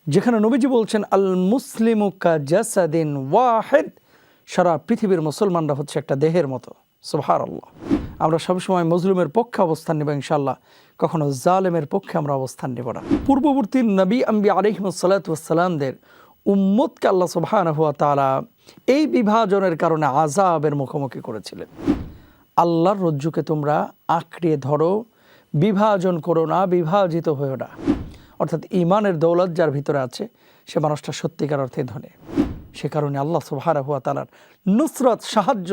যেখানে নবীজি বলছেন আল মুসলিমু কা জাসাদিন ওয়াহিদ, সারা পৃথিবীর মুসলমানরা হচ্ছে একটা দেহের মতো। সুবহানাল্লাহ। আমরা সবসময় মজলুমের পক্ষে অবস্থান নেব ইনশাআল্লাহ, কখনো জালেমের পক্ষে আমরা অবস্থান নেব না। পূর্ববর্তী নবী আম্বিয়া আলাইহিমুস সালাতু ওয়াস সালামদের উম্মতকে আল্লাহ সুবহানাহু ওয়া তাআলা এই বিভাজনের কারণে আযাবের মুখোমুখি করেছিলেন। আল্লাহর রজ্জুকে তোমরা আঁকড়িয়ে ধরো, বিভাজন করো না, বিভাজিত হয়েও না। অর্থাৎ ঈমানের দৌলত যার ভিতরে আছে সে মানুষটা সত্যিকার অর্থে ধনী। সে কারণে আল্লাহ সুবহানাহু ওয়া তাআলার নুসরত, সাহায্য,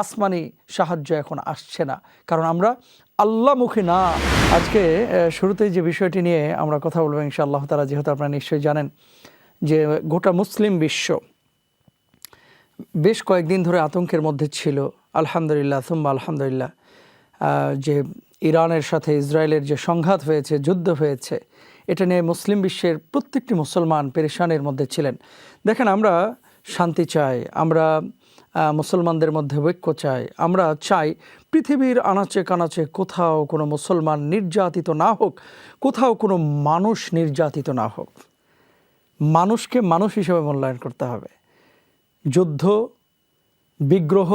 আসমানি সাহায্য এখন আসছে না, কারণ আমরা আল্লাহমুখী না। আজকে শুরুতেই যে বিষয়টি নিয়ে আমরা কথা বলবো ইনশাআল্লাহ তাআলা, যেহেতু আপনারা নিশ্চয়ই জানেন যে গোটা মুসলিম বিশ্ব বেশ কয়েকদিন ধরে আতঙ্কের মধ্যে ছিল। আলহামদুলিল্লাহ সুম্মা আলহামদুলিল্লাহ, যে ইরানের সাথে ইসরায়েলের যে সংঘাত হয়েছে, যুদ্ধ হয়েছে, এটা নিয়ে মুসলিম বিশ্বের প্রত্যেকটি মুসলমান পেরেশানের মধ্যে ছিলেন। দেখেন, আমরা শান্তি চাই, আমরা মুসলমানদের মধ্যে ঐক্য চাই, আমরা চাই পৃথিবীর আনাচে কানাচে কোথাও কোনো মুসলমান নির্যাতিত না হোক, কোথাও কোনো মানুষ নির্যাতিত না হোক। মানুষকে মানুষ হিসেবে মূল্যায়ন করতে হবে। যুদ্ধ, বিগ্রহ,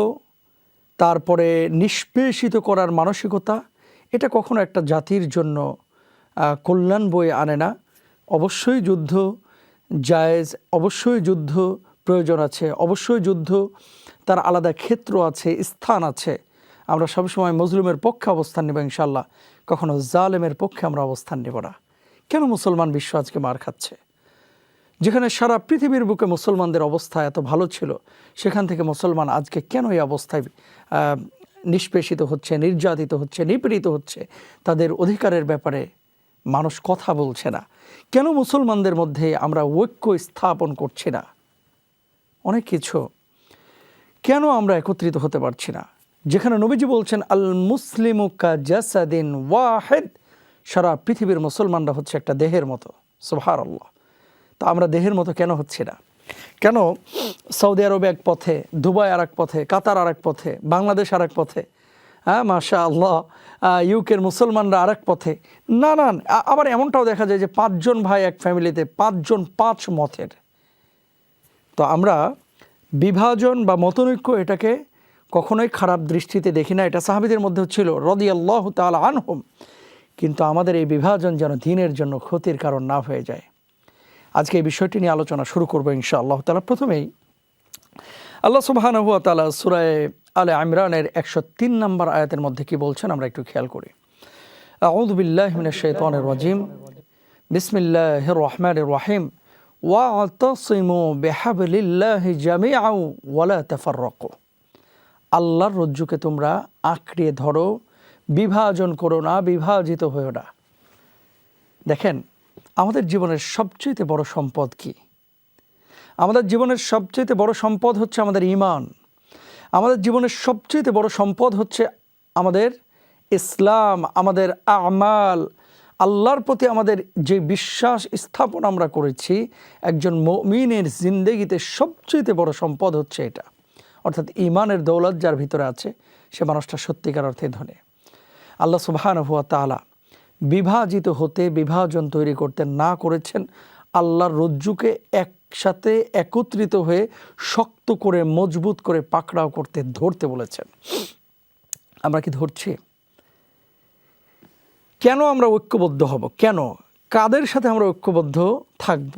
তারপরে নিষ্পেষিত করার মানসিকতা, এটা কখনো একটা জাতির জন্য কল্যাণ বয়ে আনে না। অবশ্যই যুদ্ধ জায়েজ, অবশ্যই যুদ্ধ প্রয়োজন আছে, অবশ্যই যুদ্ধ তার আলাদা ক্ষেত্র আছে, স্থান আছে। আমরা সবসময় মজলুমের পক্ষে অবস্থান নেব ইনশাআল্লাহ, কখনো জালেমের পক্ষে আমরা অবস্থান নেব না। কেন মুসলমান বিশ্ব আজকে মার খাচ্ছে? যেখানে সারা পৃথিবীর বুকে মুসলমানদের অবস্থা এত ভালো ছিল, সেখান থেকে মুসলমান আজকে কেন এই অবস্থায় নিষ্পেষিত হচ্ছে, নির্যাতিত হচ্ছে, নিপীড়িত হচ্ছে? তাদের অধিকারের ব্যাপারে মানুষ কথা বলছে না। কেন মুসলমানদের মধ্যে আমরা ঐক্য স্থাপন করছি না? অনেক কিছু। কেন আমরা একত্রিত হতে পারছি না? যেখানে নবীজি বলছেন আল মুসলিমু কা জাসাদিন ওয়াহিদ, সারা পৃথিবীর মুসলমানরা হচ্ছে একটা দেহের মতো। সুবহানাল্লাহ। তা আমরা দেহের মতো কেন হচ্ছি না? কেন সৌদি আরবে এক পথে, দুবাই আর এক পথে, কাতার আর এক পথে, বাংলাদেশ আর এক পথে, মাশাআল্লাহ ইউকের মুসলমানরা আর এক পথে? নানান। আবার এমনটাও দেখা যায় যে 5 জন ভাই এক ফ্যামিলিতে, 5 জন 5 মতের। তো আমরা বিভাজন বা মতনৈক্য এটাকে কখনোই খারাপ দৃষ্টিতে দেখি না। এটা সাহাবীদের মধ্যে ছিল রাদিয়াল্লাহু তাআলা আনহুম। কিন্তু আমাদের এই বিভাজন যেন দ্বীনের জন্য ক্ষতির কারণ না হয়ে যায়। আজকে এই বিষয়টি নিয়ে আলোচনা শুরু করবো ইনশাআল্লাহ তাআলা। প্রথমেই আল্লাহ সুবহানাহু ওয়া তাআলা সূরা আলে ইমরানের 103 নম্বর আয়াতের মধ্যে কি বলছেন আমরা একটু খেয়াল করি। আউযু বিল্লাহি মিনাশ শাইতানির রাজিম, বিসমিল্লাহির রহমানির রহিম, ওয়া'তাসিমু বিহাবলিল্লাহি জামিআন ওয়া লা তাফাররাকু। আল্লাহর রজ্জুকে তোমরা আঁকড়িয়ে ধরো, বিভাজন করো না, বিভাজিত হয়ো না। দেখেন, আমাদের জীবনের সবচেয়ে বড় সম্পদ কি? আমাদের জীবনের সবচেয়ে বড় সম্পদ হচ্ছে আমাদের ঈমান। আমাদের জীবনের সবচেয়ে বড় সম্পদ হচ্ছে আমাদের ইসলাম, আমাদের আমাল, আল্লাহর প্রতি আমাদের যে বিশ্বাস স্থাপন আমরা করেছি। একজন মুমিনের জিন্দেগিতে সবচেয়ে বড় সম্পদ হচ্ছে এটা। অর্থাৎ ঈমানের দৌলত যার ভিতরে আছে সে মানুষটা সত্যিকার অর্থে ধনী। আল্লাহ সুবহানাহু ওয়া তাআলা বিভাজিত হতে, বিভাজন তৈরি করতে না করেছেন। আল্লাহর রজ্জুকে একসাথে একত্রিত হয়ে শক্ত করে, মজবুত করে পাকড়াও করতে, ধরতে বলেছেন। আমরা কি ধরছি? কেন আমরা ঐক্যবদ্ধ হব? কেন, কাদের সাথে আমরা ঐক্যবদ্ধ থাকব?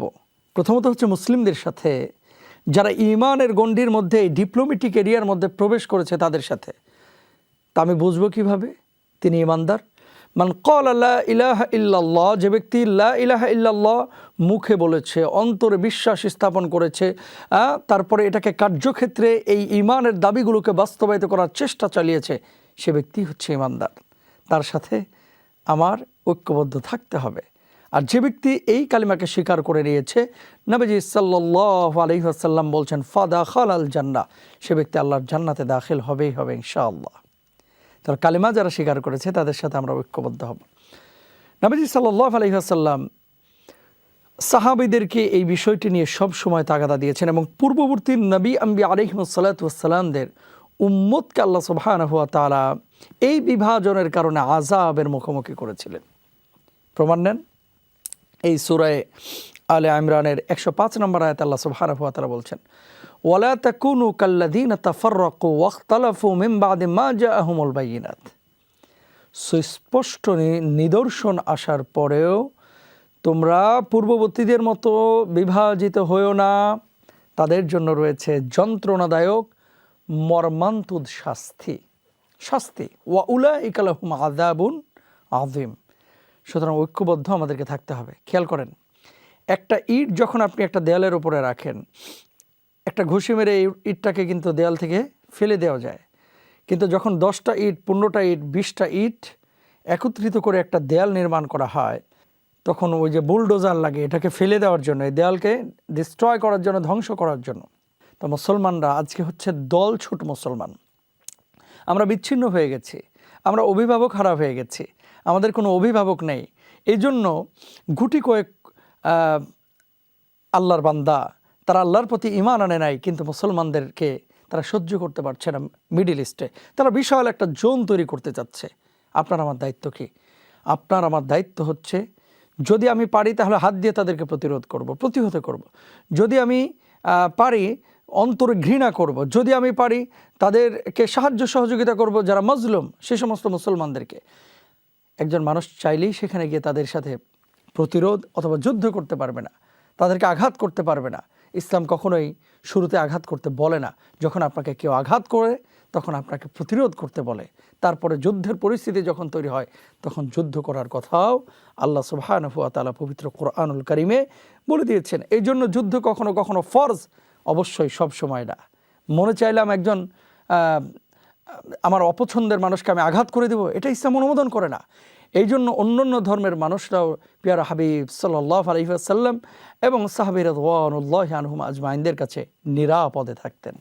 প্রথমত হচ্ছে মুসলিমদের সাথে, যারা ঈমানের গণ্ডির মধ্যে, ডিপ্লোম্যাটিক এরিয়ার মধ্যে প্রবেশ করেছে তাদের সাথে। তা আমি বুঝবো কিভাবে তিনি ঈমানদার? মান ক্বালা লা ইলাহা ইল্লাল্লাহ, যে ব্যক্তি লা ইলাহা ইল্লাল্লাহ মুখে বলেছে, অন্তরে বিশ্বাস স্থাপন করেছে, তারপরে এটাকে কার্যক্ষেত্রে এই ঈমানের দাবিগুলোকে বাস্তবায়িত করার চেষ্টা চালিয়েছে, সে ব্যক্তি হচ্ছে ঈমানদার। তার সাথে আমার ঐক্যবদ্ধ থাকতে হবে। আর যে ব্যক্তি এই কালিমাকে স্বীকার করে নিয়েছে, নবীজি সাল্লাল্লাহু আলাইহি ওয়াসাল্লাম বলছেন ফাদাখালাল জান্নাহ, সে ব্যক্তি আল্লাহর জান্নাতে দাখিল হবেই হবে ইনশাআল্লাহ। তাহলে কালিমা যারা স্বীকার করেছে তাদের সাথে আমরা ঐক্যবদ্ধ হব। নবীজি সাল্লাল্লাহু আলাইহি ওয়াসাল্লাম সাহাবীদেরকে এই বিষয়টি নিয়ে সব সময় তাগাদা দিয়েছেন, এবং পূর্ববর্তী নবী আম্বিয়া আলাইহিমুস সালাতু ওয়াস সালামদের উম্মতকে আল্লাহ সুবহানাহু ওয়া তাআলা এই বিভাজনের কারণে আযাবের মুখোমুখি করেছিলেন। প্রমাণ নেন, এই সূরা আলে ইমরানের 105 নম্বর আয়াতে আল্লাহ সুবহানাহু ওয়া তাআলা বলছেন, ওয়ালা তাকুনু কাল্লাযীনা তাফাররাকু ওয়াখতালাফু মিন বাদি মা জাআহুমুল বায়িনাত। সুস্পষ্ট নিদর্শন আসার পরেও তোমরা পূর্ববর্তীদের মতো বিভাজিত হয়েও না, তাদের জন্য রয়েছে যন্ত্রণাদায়ক মর্মান্তুদ শাস্তি। ওয়া উলাইকা লাহুম আযাবুন আযীম। সুতরাং ঐক্যবদ্ধ আমাদেরকে থাকতে হবে। খেয়াল করেন, একটা ইট যখন আপনি একটা দেয়ালের উপরে রাখেন, একটা ঘুষি মেরে এই ইটটাকে কিন্তু দেয়াল থেকে ফেলে দেওয়া যায়, কিন্তু যখন 10টা ইট, 15টা ইট, 20টা ইট একত্রিত করে একটা দেয়াল নির্মাণ করা হয়, তখন ওই যে বুলডোজার লাগে এটাকে ফেলে দেওয়ার জন্য, এই দেয়ালকে ডিস্ট্রয় করার জন্য, ধ্বংস করার জন্য। তো মুসলমানরা আজকে হচ্ছে দলছুট মুসলমান। আমরা বিচ্ছিন্ন হয়ে গেছি, আমরা অভিভাবক হারা হয়ে গেছি, আমাদের কোনো অভিভাবক নেই। এই জন্য গুটি কয়েক আল্লাহর বান্দা, তারা আল্লাহর প্রতি ঈমান আনে নাই, কিন্তু মুসলমানদেরকে তারা সহ্য করতে পারছে না। মিডল ইস্টে তারা বিশাল একটা জোন তৈরি করতে চাচ্ছে। আপনার আমার দায়িত্ব কি? আপনার আমার দায়িত্ব হচ্ছে, যদি আমি পারি তাহলে হাত দিয়ে তাদেরকে প্রতিহত করব। যদি আমি পারি অন্তরে ঘৃণা করব। যদি আমি পারি তাদেরকে সাহায্য সহযোগিতা করব, যারা মজলুম সে সমস্ত মুসলমানদেরকে। একজন মানুষ চাইলেই সেখানে গিয়ে তাদের সাথে প্রতিরোধ অথবা যুদ্ধ করতে পারবে না, তাদেরকে আঘাত করতে পারবে না। ইসলাম কখনোই শুরুতে আঘাত করতে বলে না। যখন আপনাকে কেউ আঘাত করে তখন আপনাকে প্রতিরোধ করতে বলে। তারপরে যুদ্ধের পরিস্থিতি যখন তৈরি হয় তখন যুদ্ধ করার কথাও আল্লাহ সুবহানাহু ওয়া তাআলা পবিত্র কোরআনুল কারীমে বলে দিয়েছেন। এই জন্য যুদ্ধ কখনো কখনো ফরজ, অবশ্যই সব সময় না। মনে চাইলাম একজন আমার অপছন্দের মানুষকে আমি আঘাত করে দেব, এটা ইসলাম অনুমোদন করে না। এই জন্য অন্যান্য ধর্মের মানুষরাও পিয়ারা হাবিব সাল্লাল্লাহু আলাইহি ওয়াসাল্লাম এবং সাহাবী রাদিয়াল্লাহু আনহুম আজমাইনদের কাছে নিরাপদে থাকতেন।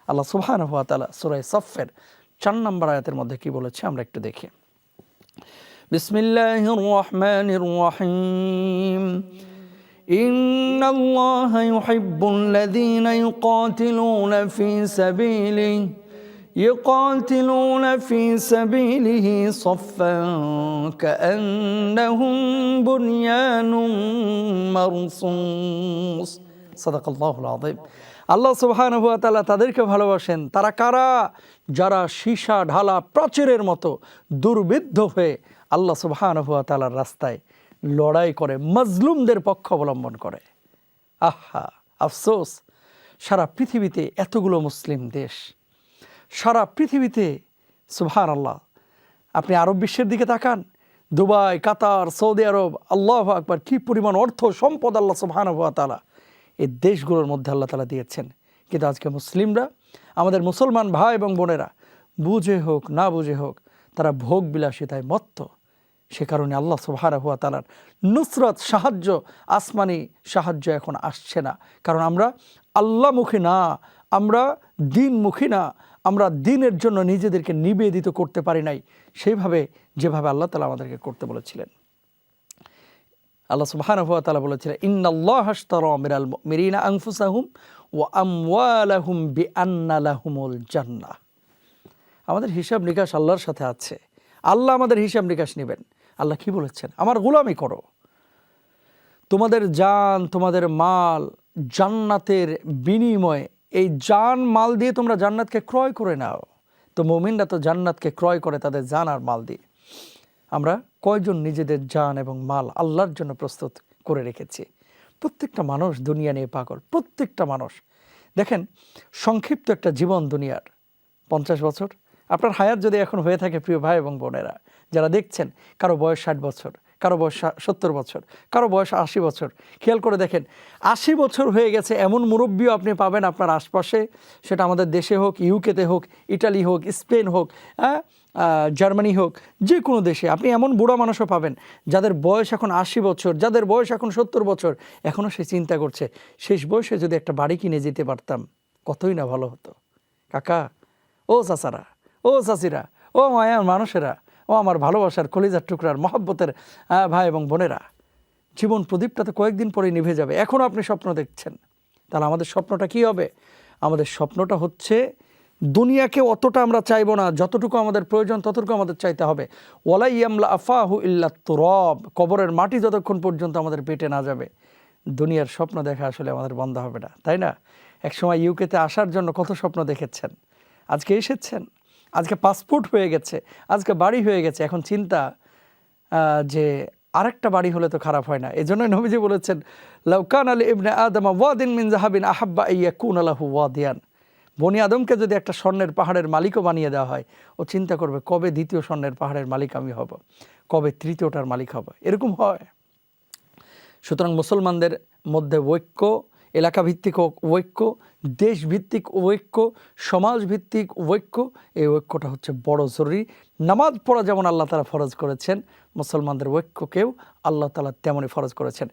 আল্লাহ সুবহানাহু ওয়া তাআলা সূরা সাফফের 4 নম্বর আয়াতের মধ্যে কি বলেছে আমরা একটু দেখি। বিসমিল্লাহির রহমানির রহিম। ইন্নাল্লাহা ইউহিব্বুল্লাযীনা ইউকাতিলুনা ফি সাবিলিহি সাফফান কাআন্নাহুম বুনয়ানুম মারসুস। সাদাকাল্লাহুল আযীম। আল্লাহ সুবহানাহু ওয়া তাআলা তাদেরকে ভালোবাসেন। তারা কারা? যারা সীসা ঢালা প্রাচীরের মতো দুর্বিদ্ধ হয়ে আল্লাহ সুবহানাহু ওয়া তাআলার রাস্তায় লড়াই করে, মজলুমদের পক্ষ অবলম্বন করে। আহা, আফসোস, সারা পৃথিবীতে এতগুলো মুসলিম দেশ, সারা পৃথিবীতে সুবহানাল্লাহ। আপনি আরব বিশ্বের দিকে তাকান, দুবাই, কাতার, সৌদি আরব, আল্লাহু আকবার, কি পরিমাণ অর্থ সম্পদ আল্লাহ সুবহানাহু ওয়া তাআলা এই দেশগুলোর মধ্যে আল্লাহ তাআলা দিয়েছেন। কিন্তু আজকে মুসলিমরা, আমাদের মুসলমান ভাই এবং বোনেরা, বুঝে হোক না বুঝে হোক, তারা ভোগ বিলাসিতায় মত্ত। সে কারণে আল্লাহ সুবহানাহু ওয়া তাআলার নুসরত, সাহায্য, আসমানি সাহায্য এখন আসছে না। কারণ আমরা আল্লাহমুখী না, আমরা দ্বীনমুখী না, আমরা দ্বীনের জন্য নিজেদেরকে নিবেদিত করতে পারি নাই সেইভাবে যেভাবে আল্লাহ তাআলা আমাদেরকে করতে বলেছিলেন। আল্লাহ সুবহানাহু ওয়া তাআলা বলেছিলেন, ইন্নাল্লাহা আশতারা মিনাল মুমিনিনা আনফুসাহুম ওয়া আমওয়ালাহুম বিআন্না লাহুমুল জান্নাহ। আমাদের হিসাব নিকাশ আল্লাহর সাথে আছে। আল্লাহ আমাদের হিসাব নিকাশ নেবেন। আল্লাহ কি বলেছেন? আমার গোলামি করো, তোমাদের জান, তোমাদের মাল জান্নাতের বিনিময়ে, এই জান মাল দিয়ে তোমরা জান্নাতকে ক্রয় করে নাও। তো মুমিনরা তো জান্নাতকে ক্রয় করে তাদের জান আর মাল দিয়ে। আমরা কয়জন নিজেদের জান এবং মাল আল্লাহর জন্য প্রস্তুত করে রেখেছি? প্রত্যেকটা মানুষ দুনিয়া নিয়ে পাগল, প্রত্যেকটা মানুষ। দেখেন, সংক্ষিপ্ত একটা জীবন দুনিয়ার 50 বছর। আপনার হায়াত যদি এখন হয়ে থাকে, প্রিয় ভাই এবং বোনেরা যারা দেখছেন, কারো বয়স 60 বছর, কারো বয়স 70 বছর, কারো বয়স 80 বছর। খেয়াল করে দেখেন, 80 বছর হয়ে গেছে এমন মুরব্বীও আপনি পাবেন আপনার আশপাশে, সেটা আমাদের দেশে হোক, ইউকেতে হোক, ইটালি হোক, স্পেন হোক, জার্মানি হোক, যে কোনো দেশে আপনি এমন বুড়া মানুষও পাবেন যাদের বয়স এখন 80 বছর, যাদের বয়স এখন 70 বছর। এখনও সে চিন্তা করছে, শেষ বয়সে যদি একটা বাড়ি কিনে যেতে পারতাম কতই না ভালো হতো। কাকা, ও চাচারা, ও চাচিরা, ও মায়ার মানুষেরা, ও আমার ভালোবাসার কলিজার টুকরার মহব্বতের ভাই এবং বোনেরা, জীবন প্রদীপটা তো কয়েকদিন পরে নিভে যাবে। এখনও আপনি স্বপ্ন দেখছেন, তাহলে আমাদের স্বপ্নটা কি হবে? আমাদের স্বপ্নটা হচ্ছে, দুনিয়াকে অতটা আমরা চাইবো না, যতটুকু আমাদের প্রয়োজন ততটুকু আমাদের চাইতে হবে। ওয়ালা ইয়ামলা আফাহু ইল্লা তুরাব, কবরের মাটি যতক্ষণ পর্যন্ত আমাদের পেটে না যাবে, দুনিয়ার স্বপ্ন দেখা আসলে আমাদের বন্ধ হবে না, তাই না? একসময় ইউকেতে আসার জন্য কত স্বপ্ন দেখেছেন, আজকে এসেছেন, আজকে পাসপোর্ট হয়ে গেছে, আজকে বাড়ি হয়ে গেছে। এখন চিন্তা যে আরেকটা বাড়ি হলে তো খারাপ হয় না। এই জন্যই নবীজি বলেছেন, লাউ কানা লি ইবনে আদম ওয়াদিন মিন যাহাবিন আহাব্বা আইয়াকুনা লাহু ওয়াদিয়ান। বনি আদমকে যদি একটা স্বর্ণের পাহাড়ের মালিকও বানিয়ে দেওয়া হয়, ও চিন্তা করবে কবে দ্বিতীয় স্বর্ণের পাহাড়ের মালিক আমি হব, কবে তৃতীয়টার মালিক হব। এরকম হয়। সুতরাং মুসলমানদের মধ্যে ঐক্য, এলাকাভিত্তিক ঐক্য, দেশভিত্তিক ঐক্য, সমাজভিত্তিক ঐক্য, এই ঐক্যটা হচ্ছে বড় জরুরি। নামাজ পড়া যেমন আল্লাহ তাআলা ফরজ করেছেন, মুসলমানদের ঐক্যকেও আল্লাহ তাআলা তেমনই ফরজ করেছেন।